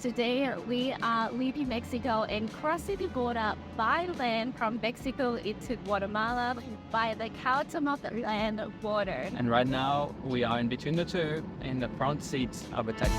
Today we are leaving Mexico and crossing the border by land from Mexico into Guatemala by the Cautamont land border. And right now we are in between the two in the front seats of a taxi.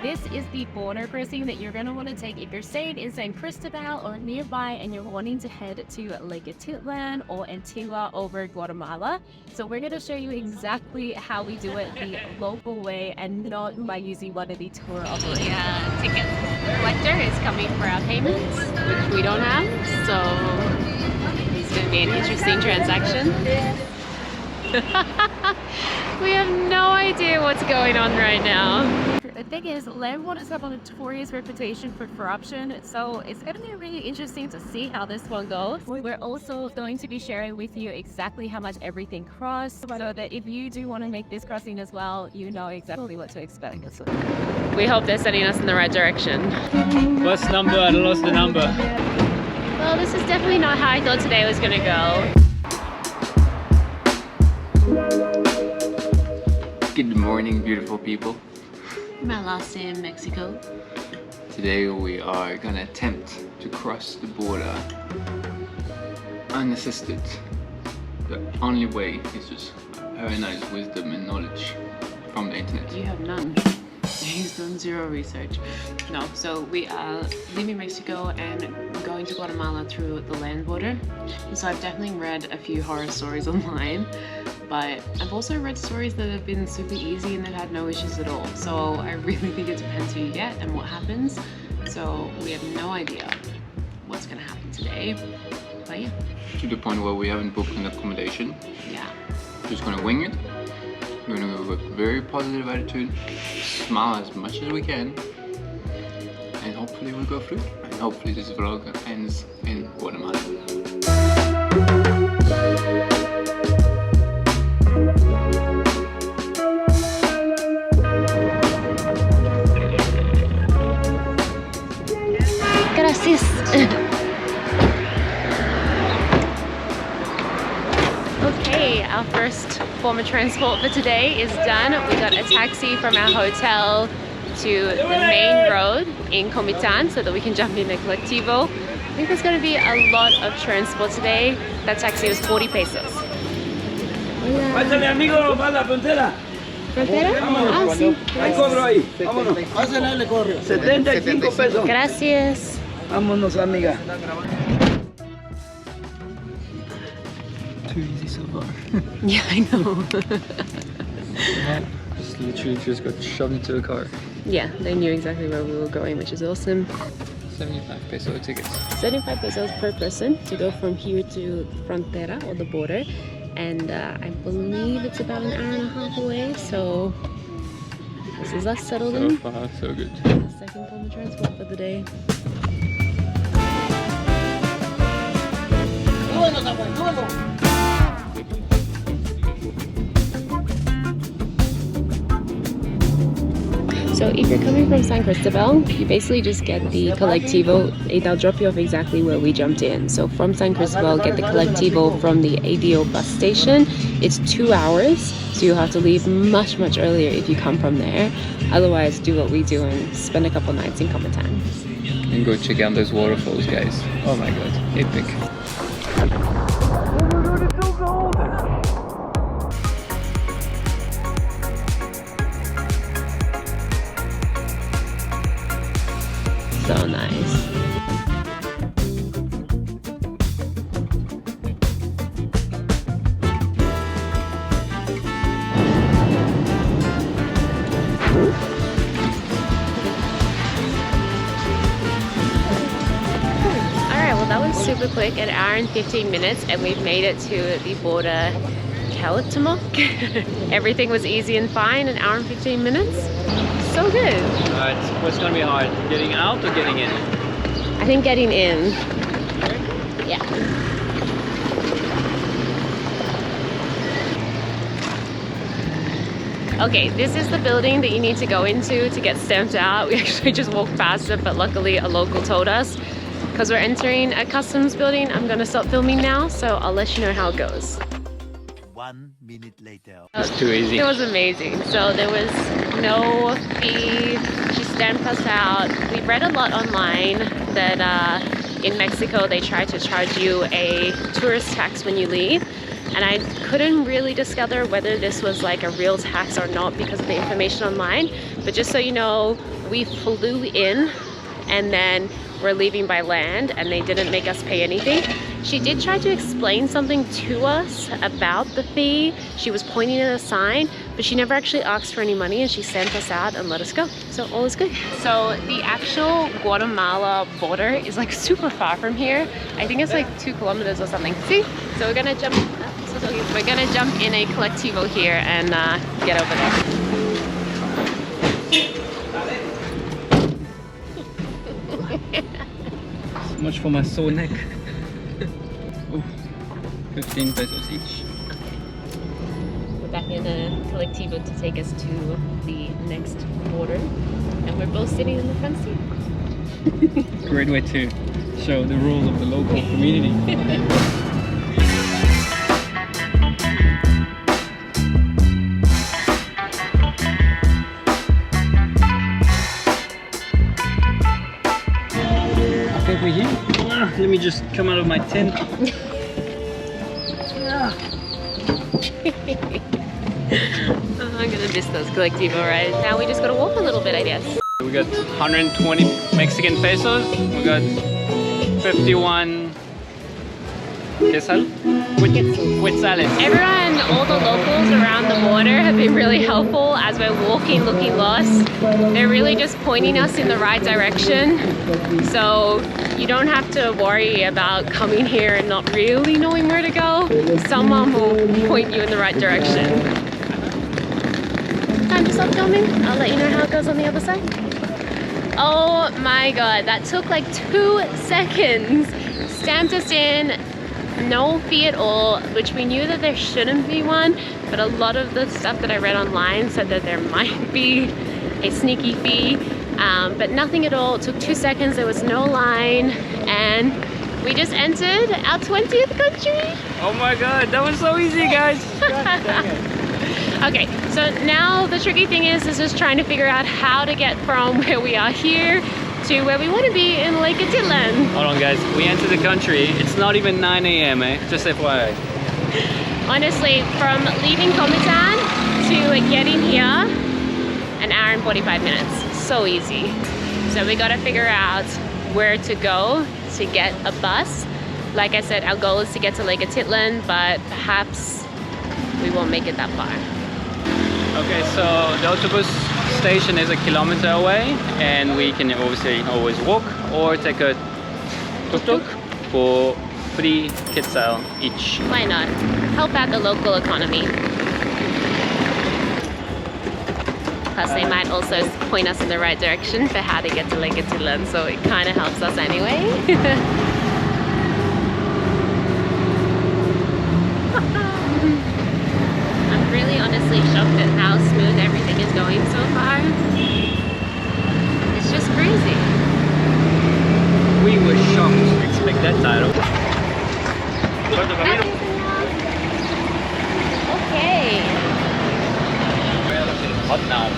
This is the border crossing that you're going to want to take if you're staying in San Cristobal or nearby and you're wanting to head to Lake Atitlan or Antigua over Guatemala. So we're going to show you exactly how we do it the local way and not by using one of the tour operators. The ticket collector is coming for our payments, which we don't have, so it's going to be an interesting transaction. We have no idea what's going on right now. The thing is, landlords have a notorious reputation for corruption, so it's going to be really interesting to see how this one goes. We're also going to be sharing with you exactly how much everything costs, so that if you do want to make this crossing as well, you know exactly what to expect. We hope they're sending us in the right direction. What's number? I lost the number. Well, this is definitely not how I thought today was going to go. Good morning, beautiful people. My last day in Mexico. Today we are gonna attempt to cross the border unassisted. The only way is just very nice wisdom and knowledge from the internet. You have none. He's done zero research. No, so we are leaving Mexico and going to Guatemala through the land border. And so I've definitely read a few horror stories online, but I've also read stories that have been super easy and they've had no issues at all. So I really think it depends who you get and what happens. So we have no idea what's gonna happen today, but yeah. To the point where we haven't booked an accommodation. Yeah. Just gonna wing it. We're gonna go with a very positive attitude, smile as much as we can, and hopefully we'll go through. And hopefully this vlog ends in Guatemala. Gracias. Okay, our first form of transport for today is done. We got a taxi from our hotel to the main road in Comitán so that we can jump in the colectivo. I think there's going to be a lot of transport today. That taxi was 40 pesos. Pásale, amigo, va la frontera. ¿Frontera? Ah, sí. Hay cobro ahí. Vámonos. Pásale, le corro. 75 pesos. Gracias. Vámonos, amiga. Too easy so far. Yeah, I know. Just literally just got shoved into a car. Yeah, they knew exactly where we were going, which is awesome. 75 peso tickets. 75 pesos per person to go from here to Frontera, or the border. And I believe it's about an hour and a half away, so this is us settled in. So far, so good. Second form of transport for the day. So if you're coming from San Cristobal, you basically just get the colectivo. They'll drop you off exactly where we jumped in. So from San Cristobal, get the colectivo from the ADO bus station. It's 2 hours, so you'll have to leave much earlier if you come from there. Otherwise, do what we do and spend a couple nights in Comitán. And go check out those waterfalls, guys. Oh my god, epic. So nice. Alright, well that was super quick, an hour and 15 minutes, and we've made it to the border Cautamont. Everything was easy and fine, an hour and 15 minutes. So good. Alright, what's gonna be hard? Getting out or getting in? I think getting in. Yeah. Okay, this is the building that you need to go into to get stamped out. We actually just walked past it, but luckily a local told us. Because we're entering a customs building, I'm gonna stop filming now, so I'll let you know how it goes. 1 minute later. It's too easy. It was amazing. So there was no fee. She stamped us out. We read a lot online that in Mexico they try to charge you a tourist tax when you leave, and I couldn't really discover whether this was like a real tax or not because of the information online. But just so you know, we flew in and then we're leaving by land, and they didn't make us pay anything. She did try to explain something to us about the fee. She was pointing at a sign, but she never actually asked for any money, and she sent us out and let us go. So all is good. So the actual Guatemala border is like super far from here. I think it's like 2 kilometers or something. See? So we're gonna jump. We're gonna jump in a collectivo here and get over there. So much for my sore neck. Oh, 15 pesos each. We're back in a collectivo to take us to the next border, and we're both sitting in the front seat. Great way to show the rules of the local community. We're here. Let me just come out of my tent. I'm gonna miss those collectivo rides. Now we just gotta walk a little bit, I guess. We got 120 Mexican pesos. We got 51 quetzales. Everyone, all the locals around the border have been really helpful as we're walking, looking lost. They're really just pointing us in the right direction. So you don't have to worry about coming here and not really knowing where to go. Someone will point you in the right direction. Time to stop filming. I'll let you know how it goes on the other side. Oh my god, that took like 2 seconds. Stamped us in. No fee at all, which we knew that there shouldn't be one, but a lot of the stuff that I read online said that there might be a sneaky fee, but nothing at all. It took 2 seconds, there was no line, and we just entered our 20th country. Oh my god, that was so easy, guys. Okay, so now the tricky thing is just trying to figure out how to get from where we are here to where we want to be in Lake Atitlan. Hold on, guys. We entered the country. It's not even 9 a.m., eh? Just FYI. Honestly, from leaving Comitan to getting here, an hour and 45 minutes. So easy. So we got to figure out where to go to get a bus. Like I said, our goal is to get to Lake Atitlan, but perhaps we won't make it that far. Okay, so the autobus station is 1 kilometer away, and we can obviously always walk or take a tuk-tuk for 3 quetzal each. Why not? Help out the local economy. Plus they might also point us in the right direction for how to get to Lake Atitlan, so it kind of helps us anyway. I'm really honestly shocked at how smooth everything is going so far. It's just crazy. We were shocked. Expect that title. Okay. Hot now.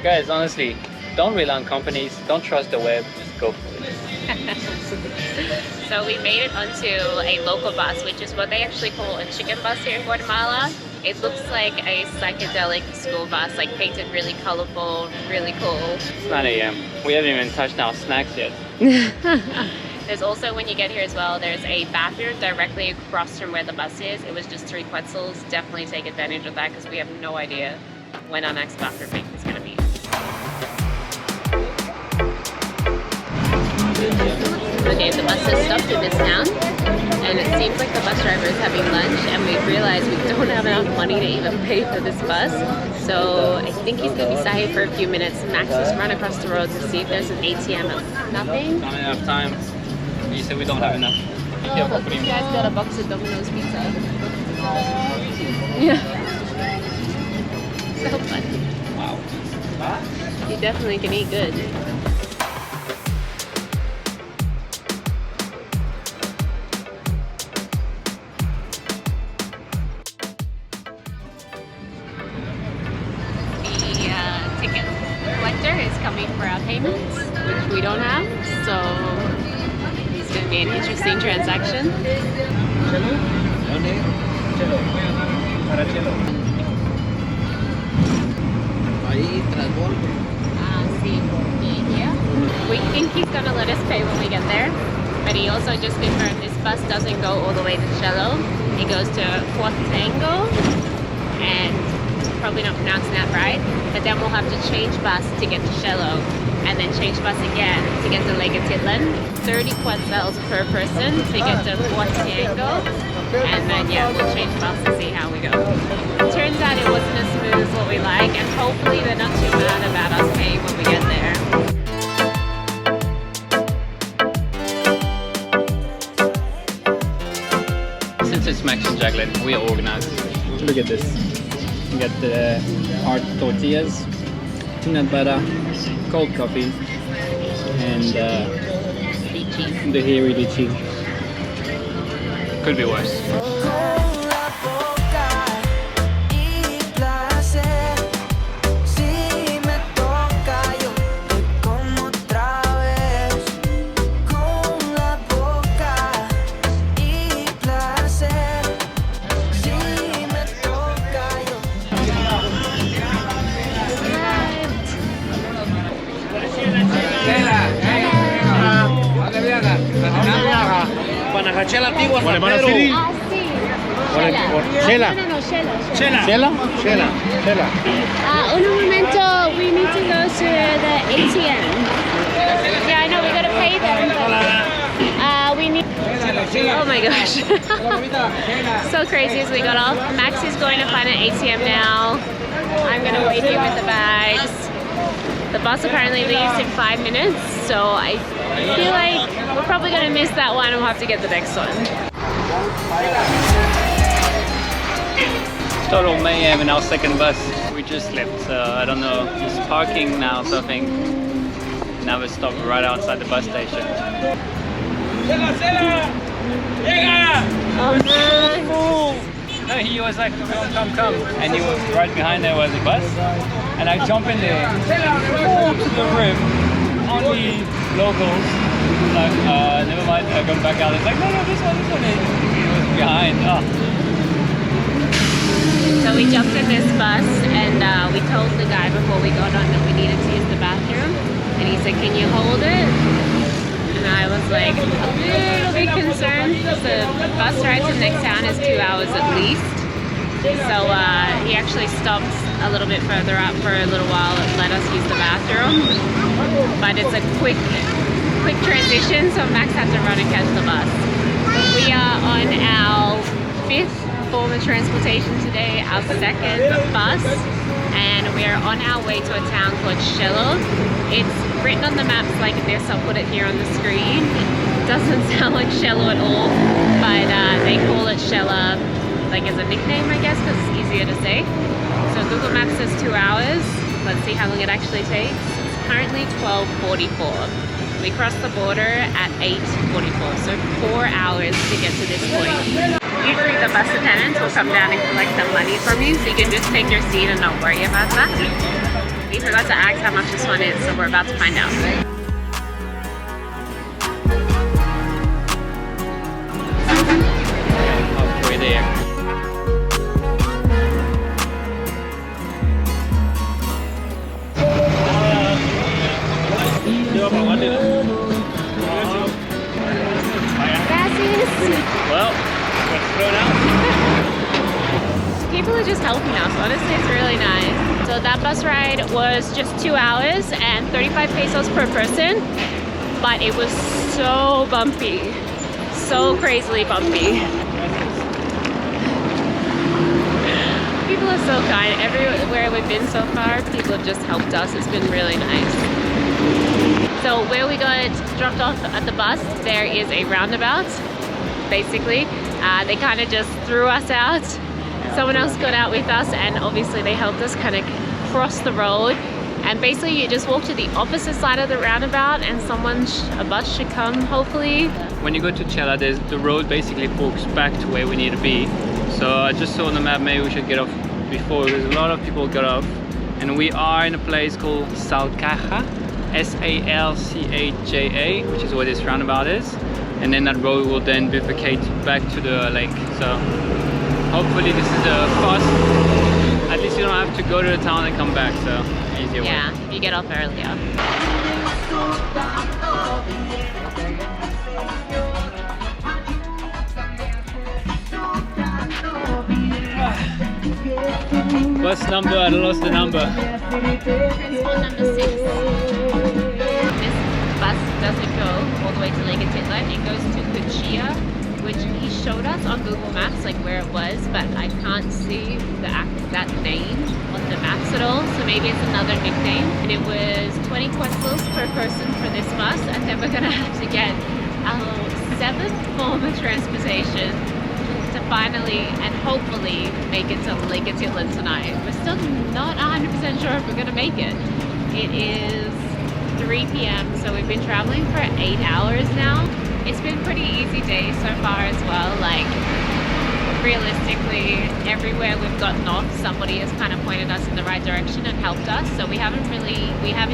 Guys, honestly, don't rely on companies. Don't trust the web. Just go for it. So we made it onto a local bus, which is what they actually call a chicken bus here in Guatemala. It looks like a psychedelic school bus, like painted really colorful, really cool. It's 9 a.m. We haven't even touched our snacks yet. There's also, when you get here as well, there's a bathroom directly across from where the bus is. It was just 3 quetzals. Definitely take advantage of that because we have no idea when our next bathroom break is going to be. Okay, the bus has stopped in this town, and it seems like the bus driver is having lunch, and we've realized we don't have enough money to even pay for this bus. So I think he's going to be sat here for a few minutes. Max has run across the road to see if there's an ATM. Nothing. Not enough time. You said we don't have enough. Oh, look, this guy's got a box of Domino's pizza. Yeah. So funny. Wow. You definitely can eat good. for our payments, which we don't have, so it's going to be an interesting transaction. We think he's going to let us pay when we get there, but he also just confirmed this bus doesn't go all the way to Cello. It goes to Huatenango, and probably not pronouncing that right, but then we'll have to change bus to get to Cello, and then change bus again to get to Legatitlan. 30 quetzals per person to get to Huatenango, and then yeah, we'll change bus to see how we go. Turns out it wasn't as smooth as what we like, and hopefully they're not too mad about us paying when we get there. Since it's Max and Jacqueline, we are organized. Look at this. We got the hard tortillas, peanut butter, cold coffee, and the hairy lychee. Could be worse. Chela antigua San Pedro. Chela. Chela. No, Chela. Chela? Chela. Chela. Un momento, we need to go to the ATM. Yeah, I know, we gotta pay them, but we need... Oh my gosh. So crazy as we got off. Max is going to find an ATM now. I'm gonna wait here with the bags. The bus apparently leaves in 5 minutes, so I feel like we're probably gonna miss that one and we'll have to get the next one. Total mayhem in our second bus. We just left, so I don't know. Just parking now, so I think now we stop right outside the bus station. Oh man! No, he was like, come, and he was right behind there was the bus, and I jump in there, fall to the rim, only locals, like, never mind, I come back out, it's like, no, this one, he was behind, oh. So we jumped in this bus and we told the guy before we got on that we needed to use the bathroom, and he said, can you hold it? And I was like a little bit concerned because the bus ride to the next town is 2 hours at least. So he actually stopped a little bit further up for a little while and let us use the bathroom. But it's a quick transition, so Max had to run and catch the bus. We are on our 5th form of transportation today, our 2nd bus, and we're on our way to a town called Cello. It's written on the maps like this, I'll put it here on the screen. It doesn't sound like Cello at all, but they call it Cello like as a nickname, I guess, because it's easier to say. So Google Maps says 2 hours. Let's see how long it actually takes. It's currently 12:44. We crossed the border at 8:44, so 4 hours to get to this point. Usually the bus attendants will come down and collect the money from you, so you can just take your seat and not worry about that. We forgot to ask how much this one is, so we're about to find out. Halfway there. Well, let's go now. People are just helping us. Honestly, it's really nice. So that bus ride was just 2 hours and 35 pesos per person, but it was so bumpy, so crazily bumpy. People are so kind. Everywhere we've been so far, people have just helped us. It's been really nice. So where we got dropped off at the bus, there is a roundabout. Basically, they kind of just threw us out. Someone else got out with us, and obviously they helped us kind of cross the road. And basically you just walk to the opposite side of the roundabout and a bus should come, hopefully. When you go to Chela, the road basically forks back to where we need to be. So I just saw on the map maybe we should get off before, because a lot of people got off. And we are in a place called Salcaja. Salchaja, which is where this roundabout is, and then that road will then bifurcate back to the lake. So hopefully this is a fast, at least you don't have to go to the town and come back, so easier way. Yeah, you get off earlier. Bus number, I lost the number. Transport number 6. This bus doesn't go all the way to Lake Atitlan. It goes to Cuchilla, which he showed us on Google Maps, like where it was, but I can't see that name on the maps at all. So maybe it's another nickname. And it was 20 pesos per person for this bus, and then we're gonna have to get our 7th form of transportation to finally and hopefully make it to Lake Atitlan tonight. We're still not 100% sure if we're gonna make it. It is 3 p.m. so we've been traveling for 8 hours now. It's been pretty easy day so far as well. Like realistically, everywhere we've gotten off, somebody has kind of pointed us in the right direction and helped us. So we haven't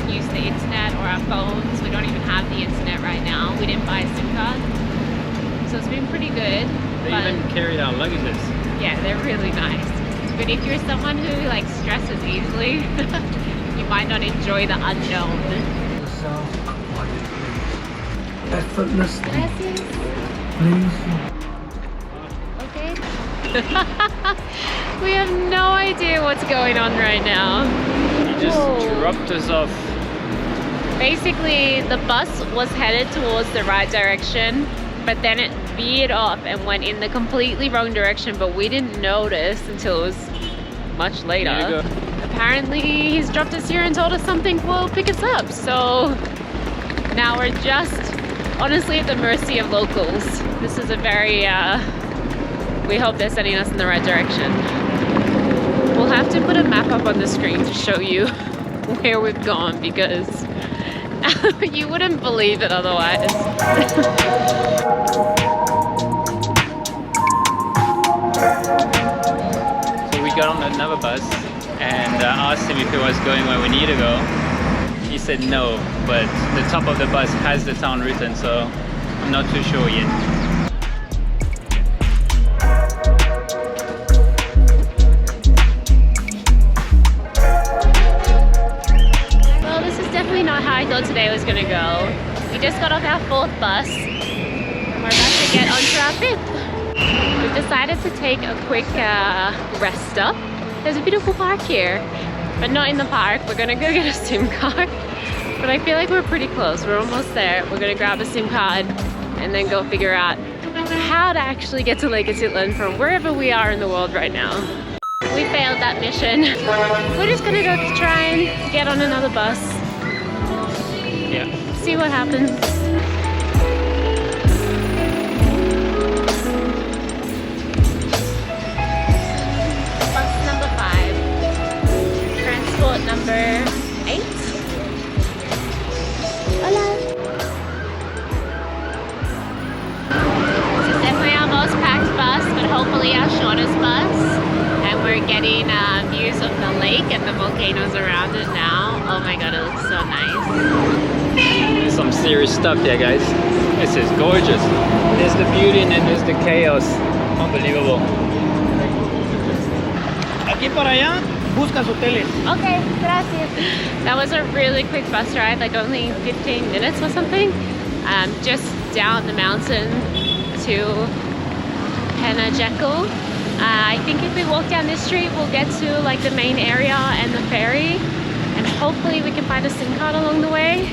used the internet or our phones. We don't even have the internet right now. We didn't buy a SIM card. So it's been pretty good. They even carried our luggages. Yeah, they're really nice. But if you're someone who like stresses easily, you might not enjoy the unknown. Effortlessly. Gracias. Please. Okay. We have no idea what's going on right now. You just dropped us off. Basically, the bus was headed towards the right direction, but then it veered off and went in the completely wrong direction, but we didn't notice until it was much later. Apparently he's dropped us here and told us something will pick us up, so now we're just honestly at the mercy of locals. This is a very we hope they're sending us in the right direction. We'll have to put a map up on the screen to show you where we've gone, because you wouldn't believe it otherwise. So we got on another bus and asked him if he was going where we need to go. He said no, but the top of the bus has the town written, so I'm not too sure yet. Well, this is definitely not how I thought today was gonna go. We just got off our 4th bus and we're about to get onto our 5th. We've decided to take a quick rest stop. There's a beautiful park here, but not in the park. We're gonna go get a SIM card, but I feel like we're pretty close. We're almost there. We're gonna grab a SIM card and then go figure out how to actually get to Lake Atitlan from wherever we are in the world right now. We failed that mission. We're just gonna go try and get on another bus. Yeah. See what happens. Bus number 5. Transport number 8. Hola. This is definitely our most packed bus, but hopefully our shortest bus. And we're getting views of the lake and the volcanoes around it now. Oh my god, it looks so nice. There's some serious stuff here, guys. This is gorgeous. There's the beauty and then there's the chaos. Unbelievable. Aquí para allá, buscas hoteles. Okay, gracias. That was a really quick bus ride, like only 15 minutes or something. Just down the mountain to Penajecco. I think if we walk down this street, we'll get to like the main area and the ferry, and hopefully we can find a SIM card along the way,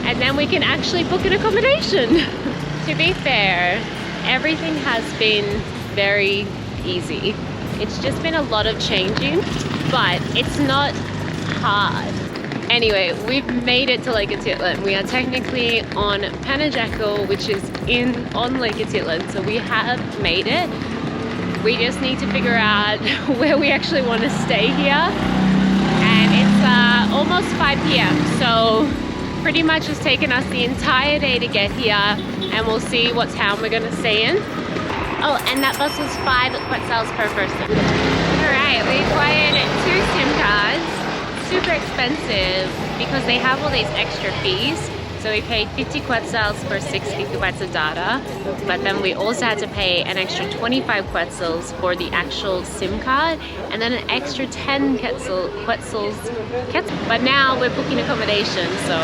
and then we can actually book an accommodation. To be fair, everything has been very easy. It's just been a lot of changing, but it's not hard. Anyway, we've made it to Lake Atitlan. We are technically on Penajecco, which is on Lake Atitlan, so we have made it. We just need to figure out where we actually want to stay here. And it's almost 5 p.m. so pretty much it's taken us the entire day to get here, and we'll see what town we're gonna stay in. Oh, and that bus was 5 quetzals per person. All right, we acquired 2 SIM cards. Super expensive. because they have all these extra fees. So we paid 50 quetzals for 6 gigabytes of data, but then we also had to pay an extra 25 quetzals for the actual SIM card, and then an extra 10 quetzals. But now we're booking accommodation, so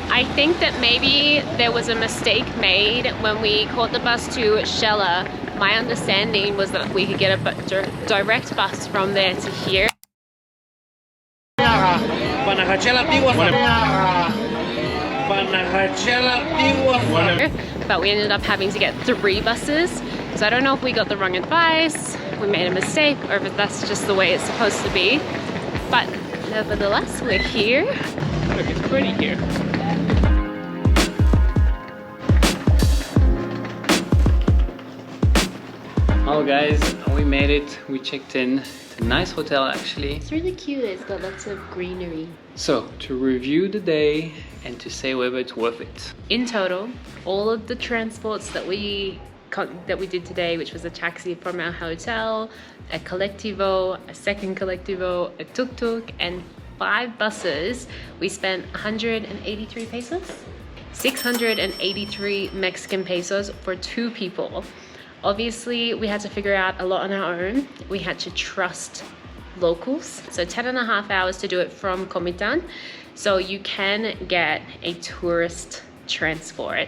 I think that maybe there was a mistake made when we caught the bus to Shella. My understanding was that we could get a direct bus from there to here. But we ended up having to get 3 buses. So I don't know if we got the wrong advice, we made a mistake, or if that's just the way it's supposed to be. But nevertheless, we're here. Look, it's pretty here. Oh guys, we made it. We checked in. It's a nice hotel actually. It's really cute, it's got lots of greenery. So, to review the day and to say whether it's worth it. In total, all of the transports that we did today, which was a taxi from our hotel, a collectivo, a second collectivo, a tuk-tuk, and 5 buses, we spent 183 pesos? 683 Mexican pesos for 2 people. Obviously, we had to figure out a lot on our own. We had to trust locals. So 10.5 hours to do it from Comitán. So you can get a tourist transport.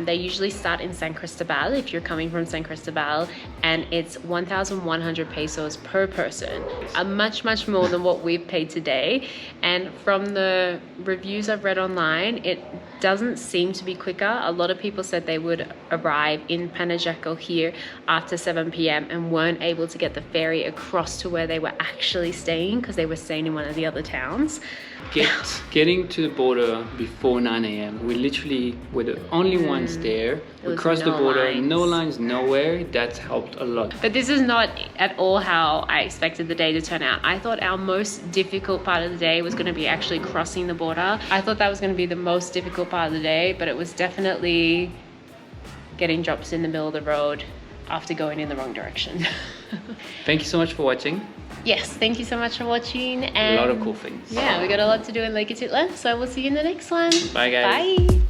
They usually start in San Cristobal if you're coming from San Cristobal, and it's 1,100 pesos per person. Much more than what we've paid today. And from the reviews I've read online, it doesn't seem to be quicker. A lot of people said they would arrive in Panajaco here after 7 p.m. and weren't able to get the ferry across to where they were actually staying because they were staying in one of the other towns. Getting to the border before 9 a.m. We literally were the only ones there. We crossed the border, no lines, nowhere. That's helped a lot. But this is not at all how I expected the day to turn out. I thought our most difficult part of the day was going to be actually crossing the border. I thought that was going to be the most difficult part of the day, but it was definitely getting drops in the middle of the road after going in the wrong direction. Thank you so much for watching. Yes, thank you so much for watching. And a lot of cool things. yeah, we got a lot to do in Lake Atitlan, so we'll see you in the next one. Bye guys. Bye.